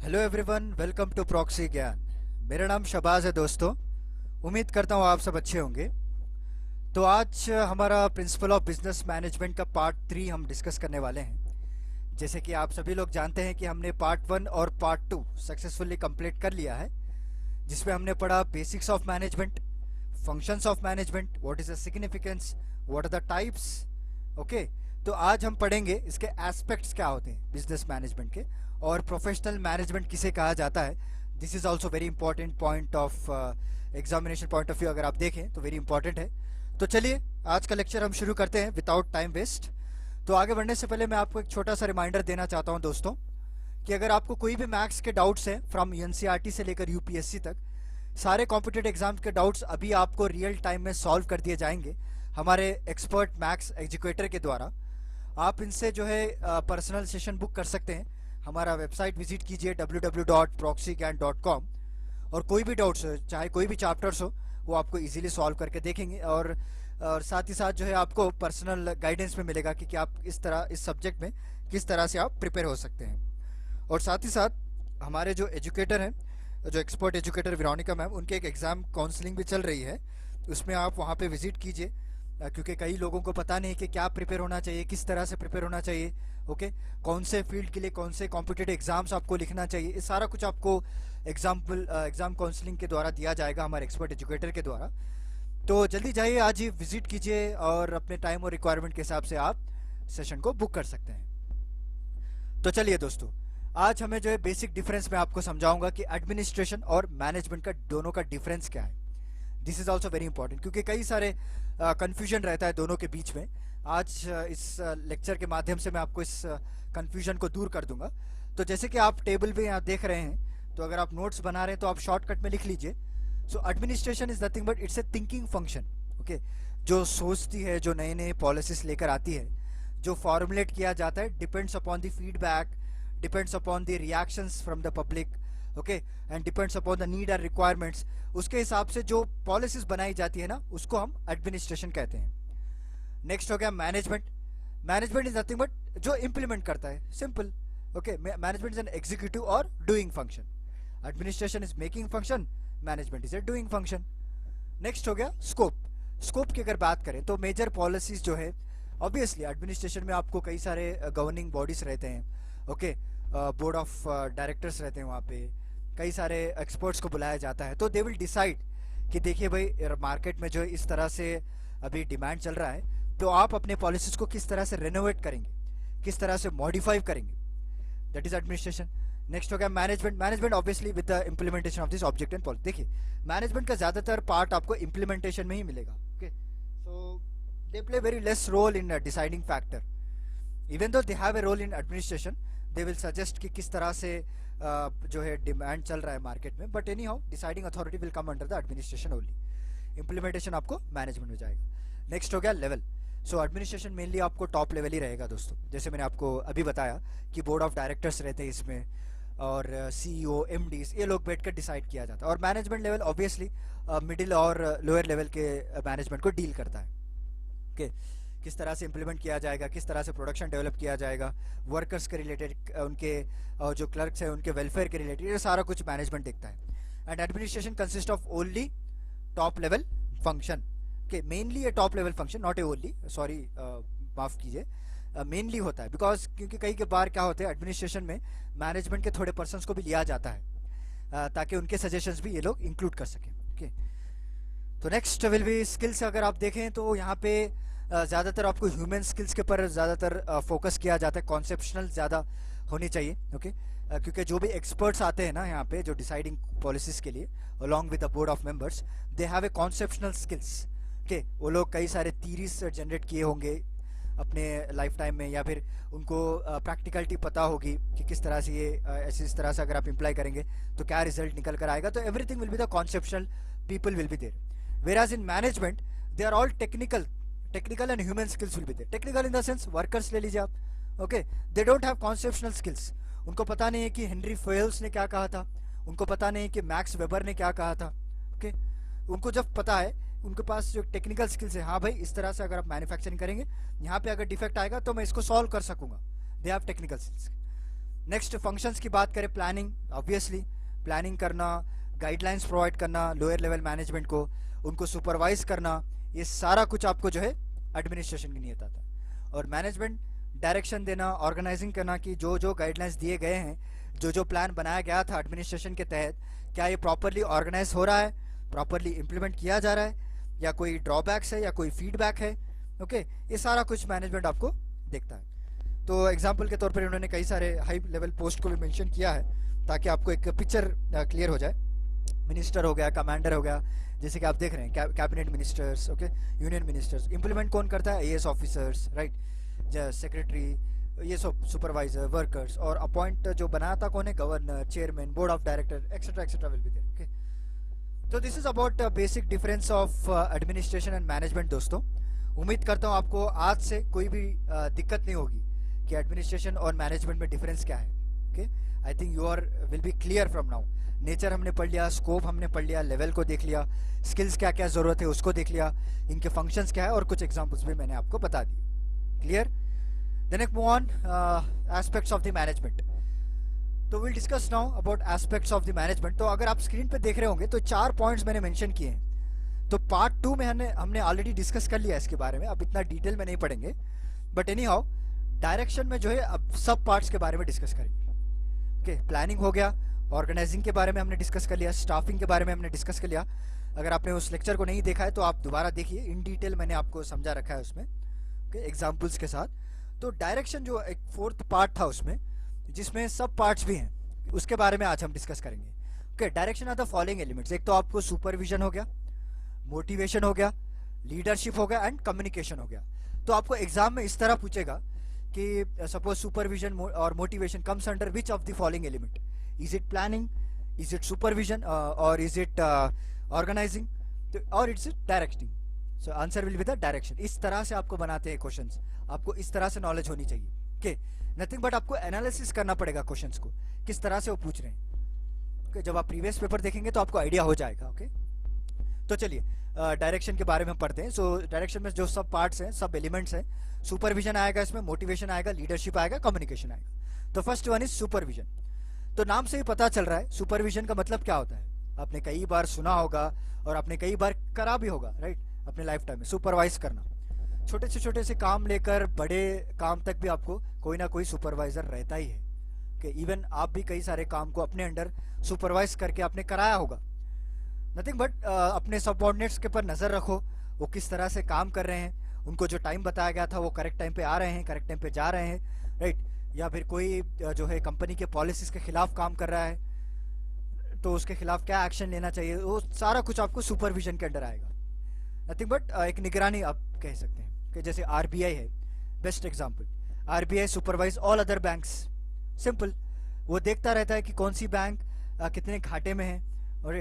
Hello everyone, welcome to Proxy Gyan. मेरा नाम शबाज है दोस्तों। उम्मीद करता हूँ आप सब अच्छे होंगे। तो आज हमारा प्रिंसिपल ऑफ बिजनेस मैनेजमेंट का पार्ट 3 हम डिस्कस करने वाले हैं। जैसे कि आप सभी लोग जानते हैं कि हमने पार्ट 1 और पार्ट 2 सक्सेसफुली कंप्लीट कर लिया है, जिसमें हमने पढ़ा basics of management, functions of management, what is the significance, what are the types. Okay, तो आज हम पढ़ेंगे इसके एस्पेक्ट्स क्या होते हैं बिजनेस मैनेजमेंट के, और प्रोफेशनल मैनेजमेंट किसे कहा जाता है। This is also very important point of examination point of view, अगर आप देखें तो वेरी इंपॉर्टेंट है। तो चलिए आज का लेक्चर हम शुरू करते हैं विदाउट टाइम वेस्ट। तो आगे बढ़ने से पहले मैं आपको एक छोटा सा रिमाइंडर देना चाहता हूं दोस्तों, कि अगर आपको कोई भी मैथ्स के डाउट्स हैं फ्रॉम एनसीईआरटी से लेकर यूपीएससी तक, सारे कॉम्पिटेटिव एग्जाम्स के डाउट्स अभी आपको रियल टाइम में सॉल्व कर दिए जाएंगे हमारे एक्सपर्ट मैथ्स एजुकेटर के द्वारा। आप इनसे जो है पर्सनल सेशन बुक कर सकते हैं। हमारा वेबसाइट विजिट कीजिए www.proxygyan.com, और कोई भी डाउट्स हो, चाहे कोई भी चैप्टर्स हो, वो आपको इजीली सॉल्व करके देखेंगे। और साथ ही साथ जो है आपको पर्सनल गाइडेंस में मिलेगा कि आप इस सब्जेक्ट में किस तरह से आप प्रिपेयर हो सकते हैं। और साथ ही साथ हमारे जो एजुकेटर हैं, जो एक्सपर्ट एजुकेटर विरोनिका मैम, उनके एक एग्ज़ाम काउंसलिंग भी चल रही है, उसमें आप वहाँ पे विजिट कीजिए, क्योंकि कई लोगों को पता नहीं कि क्या प्रिपेयर होना चाहिए, किस तरह से प्रिपेयर होना चाहिए। ओके, कौन से फील्ड के लिए कौन से कॉम्पिटेटिव एग्जाम्स आपको लिखना चाहिए, ये सारा कुछ आपको एग्जाम काउंसलिंग के द्वारा दिया जाएगा हमारे एक्सपर्ट एजुकेटर के द्वारा। तो जल्दी जाइए, आज ही विजिट कीजिए और अपने टाइम और रिक्वायरमेंट के हिसाब से आप सेशन को बुक कर सकते हैं। तो चलिए दोस्तों, आज हमें जो है बेसिक डिफरेंस मैं आपको समझाऊंगा कि एडमिनिस्ट्रेशन और मैनेजमेंट का दोनों का डिफरेंस क्या है। This is also very important, क्योंकि कई सारे कंफ्यूजन रहता है दोनों के बीच में। आज इस लेक्चर के माध्यम से मैं आपको इस कंफ्यूजन को दूर कर दूंगा। तो जैसे कि आप टेबल पे यहाँ देख रहे हैं, तो अगर आप नोट्स बना रहे हैं तो आप शॉर्टकट में लिख लीजिए। So administration is nothing but it's a thinking function. Okay, जो सोचती है, जो नए नए पॉलिसीज लेकर आती है, जो फॉर्मुलेट किया जाता है, depends upon the feedback, depends upon the reactions from the public, okay, and depends upon the need and requirements. उसके हिसाब से जो पॉलिसीज बनाई जाती है ना, उसको हम एडमिनिस्ट्रेशन कहते हैं। नेक्स्ट हो गया management. Management is nothing but जो इंप्लीमेंट करता है, simple. Okay, management is an executive और doing function. Administration is making function, management is a doing function. Next हो गया स्कोप। स्कोप की अगर बात करें तो मेजर पॉलिसीज जो है, ऑब्वियसली एडमिनिस्ट्रेशन में आपको कई सारे गवर्निंग बॉडीज रहते हैं। ओके, बोर्ड ऑफ डायरेक्टर्स रहते हैं, वहाँ पे कई सारे एक्सपर्ट्स को बुलाया जाता है। तो दे विल डिसाइड कि देखिए भाई, मार्केट में जो इस तरह से अभी डिमांड चल रहा है, तो आप अपने पॉलिसीज को किस तरह से रेनोवेट करेंगे, किस तरह से मॉडिफाई करेंगे। That is administration. नेक्स्ट हो गया management. Management obviously with the implementation of this object and policy. देखिए, मैनेजमेंट का ज्यादातर पार्ट आपको इम्प्लीमेंटेशन में ही मिलेगा। Okay, so they play very less role in deciding factor, even though they have a role in administration. They will suggest कि किस तरह से जो है डिमांड चल रहा है मार्केट में, but any how deciding authority will come under the administration only. Implementation आपको मैनेजमेंट में जाएगा। नेक्स्ट हो गया लेवल। सो एडमिनिस्ट्रेशन मेनली आपको टॉप लेवल ही रहेगा दोस्तों, जैसे मैंने आपको अभी बताया कि बोर्ड ऑफ डायरेक्टर्स रहते हैं इसमें, और सीईओ, एमडीज, ये लोग बैठकर डिसाइड किया जाता है। और मैनेजमेंट लेवल ऑब्वियसली मिडिल और लोअर लेवल के मैनेजमेंट को डील करता है। ओके, किस तरह से इंप्लीमेंट किया जाएगा, किस तरह से प्रोडक्शन डेवलप किया जाएगा, वर्कर्स के रिलेटेड, उनके जो क्लर्क्स हैं उनके वेलफेयर के रिलेटेड, ये सारा कुछ मैनेजमेंट देखता है। And administration consist of only top level function. Okay, mainly ये top level function, not a only, sorry, माफ कीजिए, मेनली होता है। बिकॉज क्योंकि कई के बार क्या होते हैं, एडमिनिस्ट्रेशन में मैनेजमेंट के थोड़े पर्सनस को भी लिया जाता है, ताकि उनके सजेशंस भी ये लोग इंक्लूड कर सकें। ओके, तो नेक्स्ट विल बी स्किल्स। अगर आप देखें तो यहाँ पे ज़्यादातर आपको ह्यूमन स्किल्स के ऊपर ज़्यादातर फोकस किया जाता है, कॉन्सेप्शनल ज़्यादा होनी चाहिए। ओके, क्योंकि जो भी एक्सपर्ट्स आते हैं ना यहाँ पे, जो डिसाइडिंग पॉलिसीज के लिए along with the board of members, they have A conceptional skills. Okay, वो लोग कई सारे थीरीज जनरेट किए होंगे अपने लाइफ टाइम में, या फिर उनको प्रैक्टिकलिटी पता होगी कि किस तरह से ये ऐसे इस तरह से अगर आप इम्प्लाई करेंगे तो क्या रिजल्ट निकल कर आएगा। तो everything will be the conceptional people will be there. whereas in management they are all technical and human skills will be there. Technical in the sense workers ले लीजिए आप, okay, they don't have conceptual skills. उनको पता नहीं है कि Henry fails ने क्या कहा था, उनको पता नहीं है कि मैक्स वेबर ने क्या कहा था। okay, उनको जब पता है, उनके पास जो टेक्निकल स्किल्स है, हाँ भाई इस तरह से अगर आप मैन्युफैक्चरिंग करेंगे, यहाँ पे अगर डिफेक्ट आएगा तो मैं इसको सॉल्व कर सकूंगा। They have technical skills. Next functions की बात करें, प्लानिंग, ऑब्वियसली प्लानिंग करना, गाइडलाइंस प्रोवाइड करना लोअर लेवल मैनेजमेंट को, उनको सुपरवाइज करना, ये सारा कुछ आपको जो है एडमिनिस्ट्रेशन की नियत आता है। और मैनेजमेंट डायरेक्शन देना, ऑर्गेनाइजिंग करना कि जो जो गाइडलाइंस दिए गए हैं, जो जो प्लान बनाया गया था एडमिनिस्ट्रेशन के तहत, क्या ये प्रॉपरली ऑर्गेनाइज हो रहा है, प्रॉपरली इम्प्लीमेंट किया जा रहा है, या कोई ड्रॉबैक्स है या कोई फीडबैक है। ओके, ये सारा कुछ मैनेजमेंट आपको देखता है। तो एग्जाम्पल के तौर पर इन्होंने कई सारे हाई लेवल पोस्ट को भी मेंशन किया है ताकि आपको एक पिक्चर क्लियर हो जाए। मिनिस्टर हो गया, कमांडर हो गया, जैसे कि आप देख रहे हैं cabinet ministers, okay, union ministers. Implement कौन करता है? एएस ऑफिसर्स, राइट, सेक्रेटरी, ये सब सुपरवाइजर, वर्कर्स। और अपॉइंट जो बनाता कौन है? Governor, chairman, board of director, etcetera etcetera will be there. Okay, तो this is about basic difference of administration and management. दोस्तों, उम्मीद करता हूँ आपको आज से कोई भी दिक्कत नहीं होगी कि एडमिनिस्ट्रेशन और मैनेजमेंट में डिफरेंस क्या है। Okay, I think you are will be clear from now. Nature हमने पढ़ लिया, स्कोप हमने पढ़ लिया, लेवल को देख लिया, स्किल्स क्या क्या जरूरत है उसको देख लिया, इनके फंक्शंस क्या है, और कुछ एग्जांपल्स भी मैंने आपको बता दिए। Clear? Then move on aspects of the management. तो will discuss now about aspects of the management. तो अगर आप स्क्रीन पे देख रहे होंगे तो 4 पॉइंट्स मैंने मेंशन किए हैं। तो पार्ट 2 में हमने ऑलरेडी डिस्कस कर लिया इसके बारे में, अब इतना डिटेल में नहीं पढ़ेंगे। बट एनी हाउ, डायरेक्शन में जो है अब सब पार्ट्स के बारे में डिस्कस करेंगे। ओके, प्लानिंग हो गया, ऑर्गेनाइजिंग के बारे में हमने डिस्कस कर लिया, स्टाफिंग के बारे में हमने डिस्कस कर लिया। अगर आपने उस लेक्चर को नहीं देखा है तो आप दोबारा देखिए, इन डिटेल मैंने आपको समझा रखा है उसमें, ओके, एग्जाम्पल्स के साथ। तो डायरेक्शन जो एक 4th पार्ट था उसमें, जिसमें सब पार्ट्स भी हैं, उसके बारे में आज हम डिस्कस करेंगे। Okay, direction are the following elements. एक तो आपको सुपरविजन हो गया, मोटिवेशन हो गया, लीडरशिप हो गया, एंड कम्युनिकेशन हो गया। तो आपको एग्जाम में इस तरह पूछेगा कि सपोज सुपरविजन और motivation comes under which of the following element? Is it planning, is it supervision, और इज इट ऑर्गेनाइजिंग, और it's directing? So answer will be the direction. इस तरह से आपको बनाते हैं क्वेश्चंस, आपको इस तरह से नॉलेज होनी चाहिए। ओके, नथिंग बट आपको एनालिसिस करना पड़ेगा क्वेश्चंस को, किस तरह से वो पूछ रहे हैं। ओके, जब आप प्रीवियस पेपर देखेंगे तो आपको आइडिया हो जाएगा। ओके, तो चलिए डायरेक्शन के बारे में पढ़ते हैं। सो डायरेक्शन में जो सब पार्ट्स हैं, सब एलिमेंट्स हैं, सुपरविजन आएगा, इसमें मोटिवेशन आएगा, लीडरशिप आएगा, कम्युनिकेशन आएगा। तो फर्स्ट वन इज सुपरविजन। तो नाम से ही पता चल रहा है सुपरविजन का मतलब क्या होता है। आपने कई बार सुना होगा और आपने कई बार करा भी होगा, राइट, अपने लाइफ टाइम में। सुपरवाइज करना, छोटे से काम लेकर बड़े काम तक भी आपको कोई ना कोई सुपरवाइजर रहता ही है। कि इवन आप भी कई सारे काम को अपने अंडर सुपरवाइज करके आपने कराया होगा। नथिंग बट अपने सबऑर्डिनेट्स के पर नजर रखो, वो किस तरह से काम कर रहे हैं, उनको जो टाइम बताया गया था वो करेक्ट टाइम पे आ रहे हैं, करेक्ट टाइम पे जा रहे हैं, राइट, या फिर कोई जो है कंपनी के पॉलिसीज के खिलाफ काम कर रहा है तो उसके खिलाफ क्या एक्शन लेना चाहिए, वो सारा कुछ आपको सुपरविजन के अंडर आएगा। नथिंग बट एक निगरानी आप कह सकते हैं कि जैसे आरबीआई है, best example. RBI supervise all other banks, simple. वो देखता रहता है कि कौन सी बैंक कितने घाटे में है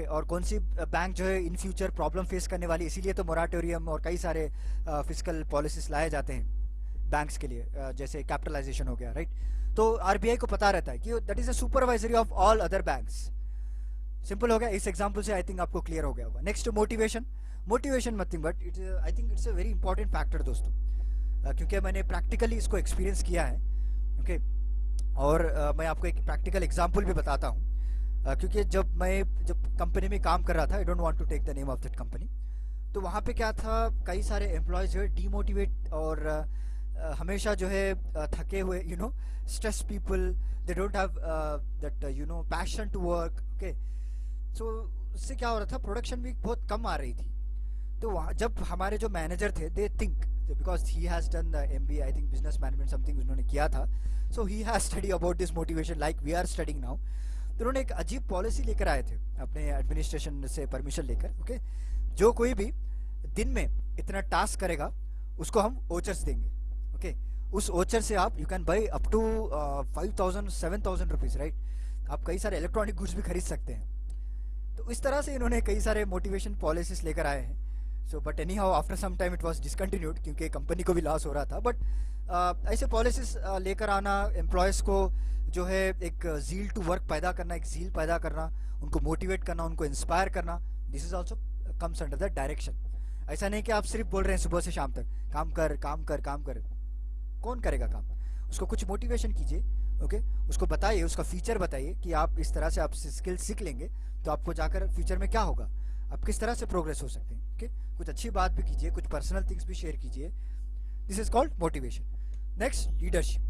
और कौन सी बैंक जो है इन फ्यूचर प्रॉब्लम फेस करने वाली। इसीलिए तो मोराटोरियम और कई सारे फिस्कल पॉलिसीज लाए जाते हैं बैंक्स के लिए, जैसे कैपिटलाइजेशन हो गया, राइट। तो आरबीआई को पता रहता है कि that is a supervisory of all other banks. Simple हो गया, इस एग्जांपल से आई थिंक आपको क्लियर हो गया होगा। Next motivation. Motivation nothing but it I think it's a very important factor दोस्तों, क्योंकि मैंने प्रैक्टिकली इसको एक्सपीरियंस किया है। ओके, और मैं आपको एक प्रैक्टिकल एग्जांपल भी बताता हूँ, क्योंकि जब कंपनी में काम कर रहा था, I don't want to take the name of that company, तो वहाँ पे क्या था, कई सारे एम्प्लॉयज जो है डीमोटिवेट और हमेशा जो है थके हुए, you know, stress people, they don't have that you know passion to work. Okay, so उससे क्या हो रहा था, प्रोडक्शन भी बहुत कम आ रही थी। तो वहाँ जब हमारे जो मैनेजर थे, they think because he has done the MBA, I think business management something उन्होंने किया था, so he has study about this motivation like we are studying now. तो उन्होंने एक अजीब पॉलिसी लेकर आए थे अपने एडमिनिस्ट्रेशन से परमिशन लेकर। ओके, जो कोई भी दिन में इतना टास्क करेगा उसको हम ओचर्स देंगे। ओके, उस ओचर से आप you can buy up to 5,000 7,000 rupees, right. आप कई सारे इलेक्ट्रॉनिक गुड्स भी खरीद सकते हैं। तो इस तरह से इन्होंने कई सारे मोटिवेशन पॉलिसीज लेकर आए हैं। So but any how after some time it was discontinued, क्योंकि कंपनी को भी लॉस हो रहा था। बट ऐसे पॉलिसीज लेकर आना, एम्प्लॉयज़ को जो है एक जील टू वर्क पैदा करना, एक जील पैदा करना, उनको मोटिवेट करना, उनको इंस्पायर करना, this is also comes under the direction. ऐसा नहीं कि आप सिर्फ बोल रहे हैं सुबह से शाम तक काम कर काम कर काम कर, कौन करेगा काम? उसको कुछ मोटिवेशन कीजिए, ओके, उसको बताइए, उसका फीचर बताइए कि आप इस तरह से आप स्किल सीख लेंगे तो आपको जाकर फ्यूचर में क्या होगा, आप किस तरह से प्रोग्रेस हो सकते हैं। ओके, कुछ अच्छी बात भी कीजिए, कुछ पर्सनल थिंग्स भी शेयर कीजिए। This is called motivation. Next, leadership.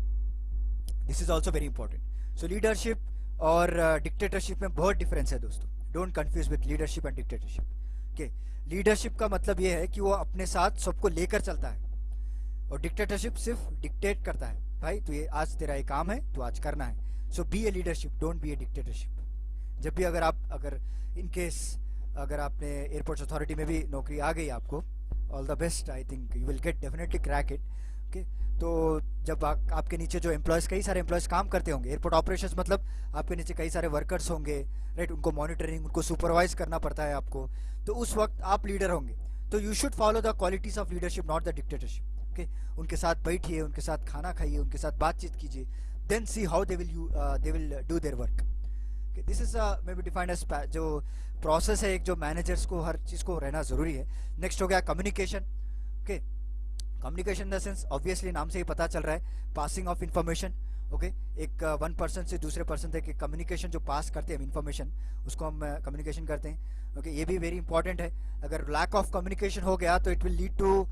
This is also very important. So leadership और डिक्टेटरशिप में बहुत डिफरेंस है दोस्तों। Don't confuse with leadership and dictatorship. Okay, leadership का मतलब ये है कि वो अपने साथ सबको लेकर चलता है, और डिक्टेटरशिप सिर्फ डिक्टेट करता है, भाई तो ये आज तेरा ये काम है तो आज करना है। So be a leadership, don't be a dictatorship. जब भी अगर इन केस अगर आपने एयरपोर्ट्स अथॉरिटी में भी नौकरी आ गई आपको, all the best, I think you will get definitely crack it. Okay, तो जब आपके नीचे जो एम्प्लॉयज़, कई सारे एम्प्लॉयज़ काम करते होंगे, एयरपोर्ट ऑपरेशंस मतलब आपके नीचे कई सारे वर्कर्स होंगे, राइट, उनको मॉनिटरिंग, उनको सुपरवाइज करना पड़ता है आपको, तो उस वक्त आप लीडर होंगे। तो you should follow the qualities of leadership, not the dictatorship. Okay, उनके साथ बैठिए, उनके साथ खाना खाइए, उनके साथ बातचीत कीजिए, then see how they will do their work. This is may be defined as जो प्रोसेस है, एक जो मैनेजर्स को हर चीज़ को रहना ज़रूरी है। नेक्स्ट हो गया communication. Okay, communication in the sense, obviously नाम से ही पता चल रहा है, पासिंग ऑफ इन्फॉर्मेशन। ओके, एक वन पर्सन से दूसरे पर्सन तक कम्युनिकेशन जो पास करते हैं इन्फॉर्मेशन, उसको हम कम्युनिकेशन करते हैं। ओके, ये भी वेरी इंपॉर्टेंट है। अगर लैक ऑफ कम्युनिकेशन हो गया तो it will lead to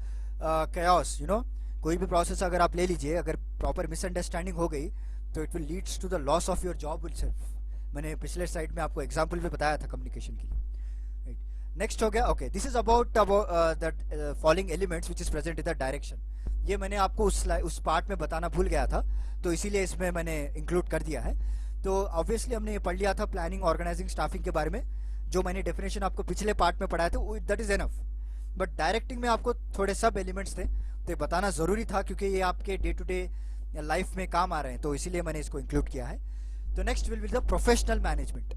chaos, you know. कोई भी प्रोसेस अगर आप ले लीजिए, अगर प्रॉपर मिसअंडरस्टैंडिंग हो गई तो it will leads to the loss of your job itself। मैंने पिछले साइड में आपको एग्जांपल भी बताया था कम्युनिकेशन के लिए। नेक्स्ट हो गया, okay, this is about that following elements which is present in the direction. ये मैंने आपको उस पार्ट में बताना भूल गया था, तो इसीलिए इसमें मैंने इंक्लूड कर दिया है। तो ऑब्वियसली हमने ये पढ़ लिया था प्लानिंग, ऑर्गेनाइजिंग, स्टाफिंग के बारे में, जो मैंने डेफिनेशन आपको पिछले पार्ट में पढ़ाया था, that is enough. But directing में आपको थोड़े सब एलिमेंट्स थे, तो ये बताना ज़रूरी था क्योंकि ये आपके डे टू डे लाइफ में काम आ रहे हैं, तो इसीलिए मैंने इसको इंक्लूड किया है। तो next will be the professional management.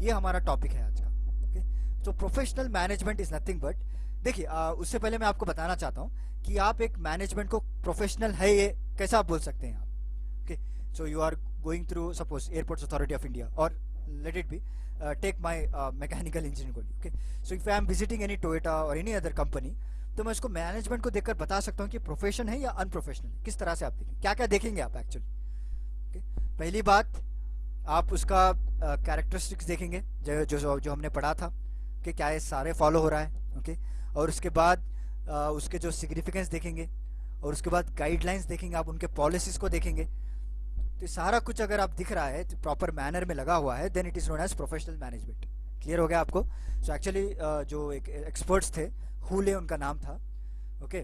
ये हमारा टॉपिक है आज का। ओके, तो professional management is nothing but, देखिए उससे पहले मैं आपको बताना चाहता हूँ कि आप एक मैनेजमेंट को प्रोफेशनल है ये कैसा आप बोल सकते हैं आप। Okay, so you are going through suppose airports authority of India, और let it be take my mechanical engineering only. Okay, so if I am visiting any Toyota और एनी अदर कंपनी, तो मैं उसको मैनेजमेंट को देखकर बता सकता हूँ कि प्रोफेशन है या अनप्रोफेशनल। किस तरह से आप देखेंगे, क्या क्या देखेंगे आप एक्चुअली। ओके, पहली बात, आप उसका कैरेक्टरिस्टिक्स देखेंगे, जो हमने पढ़ा था कि क्या ये सारे फॉलो हो रहा है। ओके, और उसके बाद उसके जो सिग्निफिकेंस देखेंगे, और उसके बाद गाइडलाइंस देखेंगे, आप उनके पॉलिसीज़ को देखेंगे। तो सारा कुछ अगर आप दिख रहा है तो प्रॉपर मैनर में लगा हुआ है, then it is known as professional management. Clear हो गया आपको। सो एक्चुअली जो एक एक्सपर्ट्स थे, हुले उनका नाम था। ओके,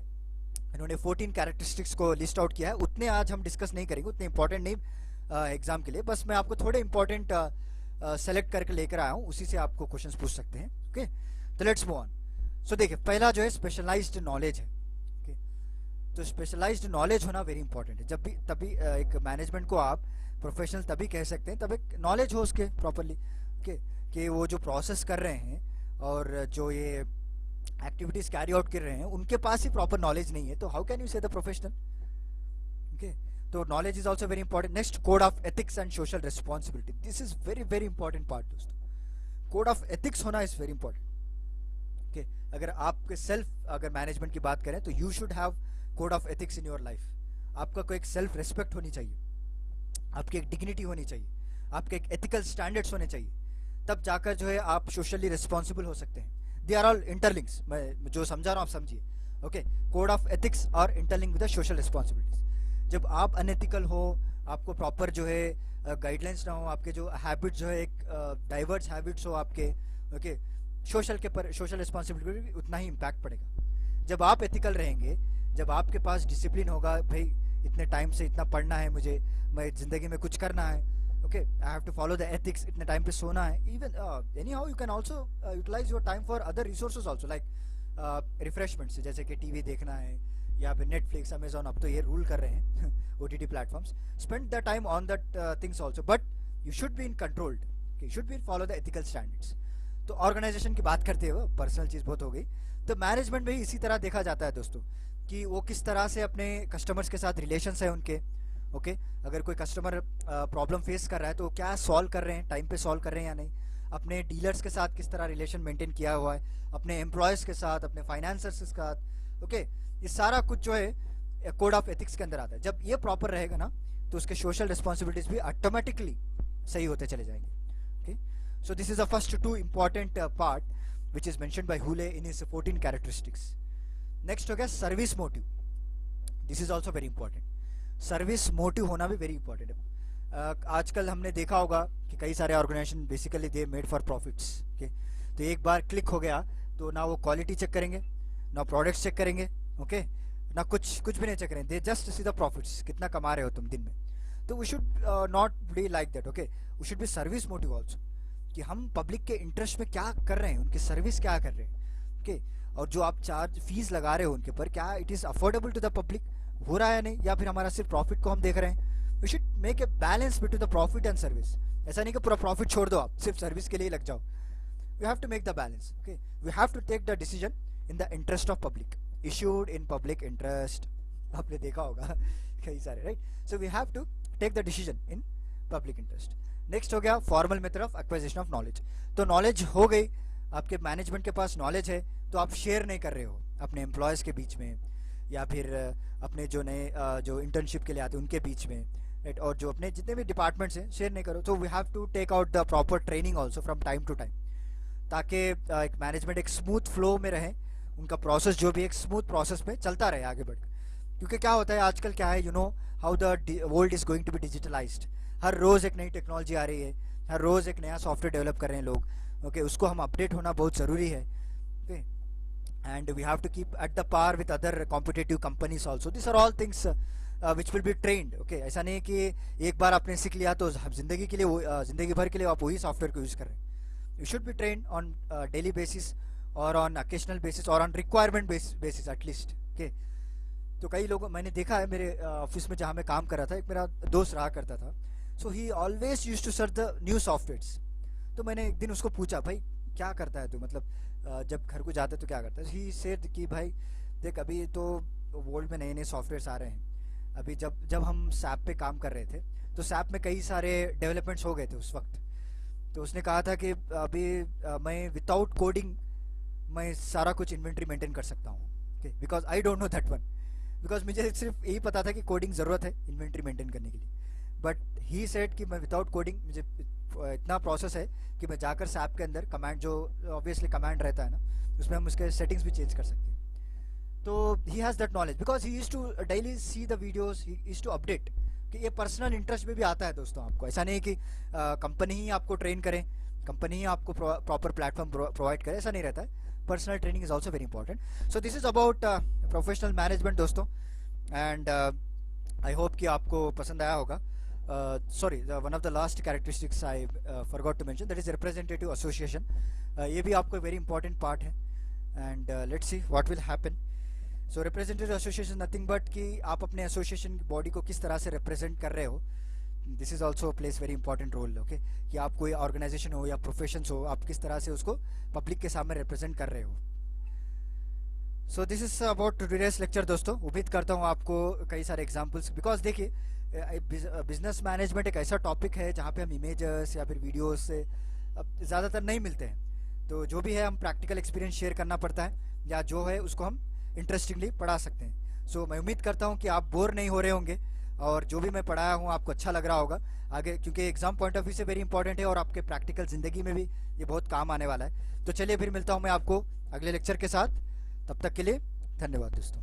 इन्होंने 14 कैरेक्टरिस्टिक्स को लिस्ट आउट किया है। उतने आज हम डिस्कस नहीं करेंगे, उतने इंपॉर्टेंट नहीं एग्जाम के लिए, बस मैं आपको थोड़े इंपॉर्टेंट सेलेक्ट करके लेकर आया हूँ, उसी से आपको क्वेश्चंस पूछ सकते हैं। ओके, तो लेट्स मूव ऑन। सो देखिए, पहला जो है स्पेशलाइज्ड नॉलेज है। ओके, तो स्पेशलाइज्ड नॉलेज होना वेरी इंपॉर्टेंट है। जब भी तभी एक मैनेजमेंट को आप प्रोफेशनल तभी कह सकते हैं तब एक नॉलेज हो उसके प्रॉपरली। ओके, कि वो जो प्रोसेस कर रहे हैं और जो ये एक्टिविटीज कैरी आउट कर रहे हैं, उनके पास ही प्रॉपर नॉलेज नहीं है, तो हाउ कैन यू से द प्रोफेशनल। ओके, तो knowledge is also very important. Next, code of ethics and social responsibility. This is very very important part दोस्तों। कोड ऑफ एथिक्स होना इज वेरी इंपॉर्टेंट। ओके, अगर आपके self अगर management की बात करें तो you should have code of ethics in your life. आपका कोई एक सेल्फ रिस्पेक्ट होनी चाहिए, आपकी एक डिग्निटी होनी चाहिए, आपके एक एथिकल स्टैंडर्ड्स होने चाहिए, तब जाकर जो है आप सोशली रिस्पॉन्सिबल हो सकते हैं। दे आर ऑल इंटरलिंक्स, मैं जो समझा रहा हूँ आप समझिए। ओके, कोड ऑफ एथिक्स और interlink with the social responsibilities. जब आप अनएथिकल हो, आपको प्रॉपर जो है गाइडलाइंस ना हो, आपके जो हैबिट्स जो है एक डाइवर्स हैबिट्स हो आपके, ओके, सोशल के पर सोशल रिस्पॉन्सिबिलिटी भी उतना ही इम्पैक्ट पड़ेगा। जब आप एथिकल रहेंगे, जब आपके पास डिसिप्लिन होगा, भाई इतने टाइम से इतना पढ़ना है मुझे, मैं ज़िंदगी में कुछ करना है, okay, I have to follow the ethics, इतने टाइम पे सोना है। Even any how you can also utilise your time for other resources also, like refreshments, जैसे कि टीवी देखना है या फिर नेटफ्लिक्स, अमेजॉन, अब तो ये रूल कर रहे हैं OTT platforms. Spend the time on that things also, but you should be in controlled, you should be follow the ethical standards. तो ऑर्गेनाइजेशन की बात करते हुए, पर्सनल चीज़ बहुत हो गई, तो मैनेजमेंट में ही इसी तरह देखा जाता है दोस्तों, कि वो किस तरह से अपने कस्टमर्स के साथ रिलेशंस है उनके। ओके, अगर कोई कस्टमर प्रॉब्लम फेस कर रहा है तो क्या सॉल्व कर रहे हैं, टाइम पे सॉल्व कर रहे हैं या नहीं, अपने डीलर्स के साथ किस तरह रिलेशन मेंटेन किया हुआ है, अपने एम्प्लॉयज़ के साथ, अपने फाइनेंसर्स के साथ। ओके, ये सारा कुछ जो है कोड ऑफ एथिक्स के अंदर आता है। जब ये प्रॉपर रहेगा ना, तो उसके सोशल रिस्पॉन्सिबिलिटीज भी ऑटोमेटिकली सही होते चले जाएंगे. Okay, so this is the first two important part which is mentioned by हुले इन हिज 14 कैरेक्टरिस्टिक्स. नेक्स्ट हो गया service motive. This is also very important. Service motive होना भी वेरी इंपॉर्टेंट है. आजकल हमने देखा होगा कि कई सारे organisation basically they made for profits. Okay, तो एक बार क्लिक हो गया तो ना वो क्वालिटी चेक करेंगे, ना प्रोडक्ट्स चेक करेंगे, ओके, ना कुछ भी नहीं चेक करेंगे. They just see the profits, कितना कमा रहे हो तुम दिन में. तो we should not be like that. Okay, we should be service motive also, कि हम पब्लिक के इंटरेस्ट में क्या कर रहे हैं, उनकी सर्विस क्या कर रहे हैं. ओके, और जो आप चार्ज फीस लगा रहे हो उनके ऊपर, क्या it is affordable to the public, हो रहा है या नहीं, या फिर हमारा सिर्फ प्रॉफिट को हम देख रहे हैं. We should make a balance between the profit and service. ऐसा नहीं कि पूरा प्रॉफिट छोड़ दो, आप सिर्फ सर्विस के लिए लग जाओ. We have to make the balance. Okay, we have to take the decision in the interest of public, issued in public interest. आपने देखा होगा कई सारे, right. So we have to take the decision in public interest. Next हो गया formal method of acquisition of knowledge. तो knowledge हो गई, आपके मैनेजमेंट के पास नॉलेज है, तो आप शेयर नहीं कर रहे हो अपने एम्प्लॉयज़ के बीच में, या फिर अपने जो नए जो इंटर्नशिप के लिए आते हैं उनके बीच में, राइट, और जो अपने जितने भी डिपार्टमेंट्स हैं शेयर नहीं करो. तो we have to take out the proper training also from time to time, ताकि एक मैनेजमेंट एक स्मूथ फ्लो में रहे, उनका प्रोसेस जो भी एक स्मूथ प्रोसेस में चलता रहे आगे बढ़कर. क्योंकि क्या होता है आजकल, क्या है, you know how the world is going to be digitalised. हर रोज़ एक नई टेक्नोलॉजी आ रही है, हर रोज़ एक नया सॉफ्टवेयर डेवलप कर रहे हैं लोग. ओके, उसको हम अपडेट होना बहुत ज़रूरी है. Okay, and we have to keep at the par with other competitive companies also. These are all things which will be trained. Okay, ऐसा नहीं कि एक बार आपने सीख लिया तो जिंदगी के लिए जिंदगी भर के लिए आप वही सॉफ्टवेयर को यूज़ कर रहे हैं. You should be trained on daily basis or on occasional basis or on requirement basis at least. Okay, तो कई लोगों, मैंने देखा है मेरे ऑफिस में जहाँ मैं काम कर रहा था, एक मेरा दोस्त रहा करता था. So he always use to search the new softwares. तो मैंने एक दिन उसको पूछा, भाई क्या करता है तू, मतलब जब घर को जाते तो क्या करता है. ही सेड कि भाई देख, अभी तो वर्ल्ड में नए नए सॉफ्टवेयर्स आ रहे हैं. अभी जब हम सैप पे काम कर रहे थे तो सैप में कई सारे डेवलपमेंट्स हो गए थे उस वक्त. तो उसने कहा था कि अभी मैं विदाउट कोडिंग मैं सारा कुछ इन्वेंट्री मेंटेन कर सकता हूँ. Okay, because I don't know that one, because मुझे सिर्फ यही पता था कि कोडिंग ज़रूरत है इन्वेंट्री मेंटेन करने के लिए. बट ही सेड कि मैं विदाउट कोडिंग, मुझे इतना प्रोसेस है कि मैं जाकर सैप के अंदर कमांड, जो ऑब्वियसली कमांड रहता है ना, उसमें हम उसके सेटिंग्स भी चेंज कर सकते हैं. तो he has that knowledge because he use to daily see the videos, he use to update. कि ये पर्सनल इंटरेस्ट में भी आता है दोस्तों आपको. ऐसा नहीं कि कंपनी ही आपको ट्रेन करें, कंपनी ही आपको प्रॉपर प्लेटफॉर्म प्रोवाइड करे, ऐसा नहीं रहता है. Personal training is also very important. So this is about professional management दोस्तों. एंड आई होप कि आपको पसंद आया होगा. Sorry, one of the last characteristics I forgot to mention, that is representative association. ये भी आपको very important part है. And let's see what will happen. So representative association nothing but कि आप अपने association body को किस तरह से represent कर रहे हो. This is also plays very important role. Okay, कि आप कोई organization हो या professions हो, आप किस तरह से उसको public के सामने represent कर रहे हो. So this is about today's lecture दोस्तों. उम्मीद करता हूँ आपको कई सारे examples, because देखिए बिजनेस मैनेजमेंट एक ऐसा टॉपिक है जहाँ पे हम इमेजेस या फिर वीडियोस से ज़्यादातर नहीं मिलते हैं. तो जो भी है हम प्रैक्टिकल एक्सपीरियंस शेयर करना पड़ता है, या जो है उसको हम इंटरेस्टिंगली पढ़ा सकते हैं. सो मैं उम्मीद करता हूँ कि आप बोर नहीं हो रहे होंगे, और जो भी मैं पढ़ाया हूँ आपको अच्छा लग रहा होगा आगे, क्योंकि एग्जाम पॉइंट ऑफ व्यू से वेरी इंपॉर्टेंट है और आपके प्रैक्टिकल ज़िंदगी में भी ये बहुत काम आने वाला है. तो चलिए फिर मिलता हूँ मैं आपको अगले लेक्चर के साथ. तब तक के लिए धन्यवाद दोस्तों.